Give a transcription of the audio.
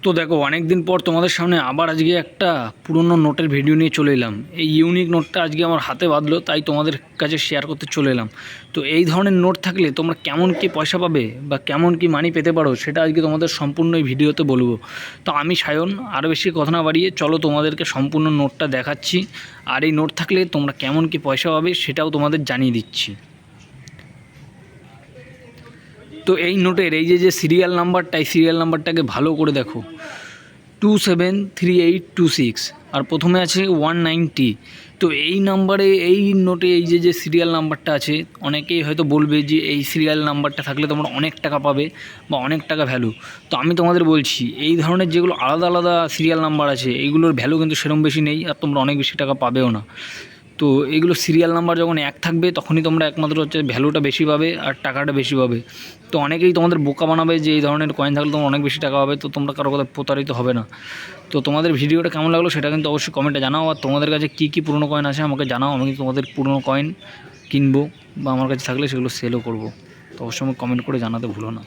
তো দেখো অনেক দিন পর তোমাদের সামনে আবার আজকে একটা পুরনো নোটের ভিডিও নিয়ে চলে এলাম। এই ইউনিক নোটটা আজকে আমার হাতে বাঁধলো, তাই তোমাদের কাছে শেয়ার করতে চলে এলাম। তো এই ধরনের নোট থাকলে তোমরা কেমন কি পয়সা পাবে বা কেমন কি মানি পেতে পারো সেটা আজকে তোমাদের সম্পূর্ণ এই ভিডিওতে বলবো। তো আমি সায়ন, আরও বেশি কথা না বাড়িয়ে চলো তোমাদেরকে সম্পূর্ণ নোটটা দেখাচ্ছি, আর এই নোট থাকলে তোমরা কেমন কি পয়সা পাবে সেটাও তোমাদের জানিয়ে দিচ্ছি। তো এই নোটের এই যে সিরিয়াল নাম্বারটা, এই সিরিয়াল নাম্বারটাকে ভালো করে দেখো, 273826, আর প্রথমে আছে 190। তো এই নাম্বারে, এই নোটে এই যে সিরিয়াল নাম্বারটা আছে, অনেকেই হয়তো বলবে যে এই সিরিয়াল নাম্বারটা থাকলে তোমরা অনেক টাকা পাবে বা অনেক টাকা ভ্যালু। তো আমি তোমাদের বলছি, এই ধরনের যেগুলো আলাদা আলাদা সিরিয়াল নাম্বার আছে এইগুলোর ভ্যালু কিন্তু সেরকম বেশি নেই, আর তোমরা অনেক বেশি টাকা পাবেও না। তো এইগুলো সিরিয়াল নাম্বার যখন এক থাকবে তখনই তোমরা একমাত্র হচ্ছে ভ্যালুটা বেশি পাবে আর টাকাটা বেশি পাবে। তো অনেকেই তোমাদের বোকা বানাবে যে এই ধরনের কয়েন থাকলে তোমরা অনেক বেশি টাকা পাবে, তো তোমরা কারো কথা প্রতারিত হবে না। তো তোমাদের ভিডিওটা কেমন লাগলো সেটা কিন্তু অবশ্যই কমেন্টে জানাও, আর তোমাদের কাছে কী কী পুরনো কয়েন আছে আমাকে জানাও। আমি কিন্তু তোমাদের পুরনো কয়েন কিনবো বা আমার কাছে থাকলে সেগুলো সেলও করবো। তো অবশ্যই আমাকে কমেন্ট করে জানাতে ভুলো না।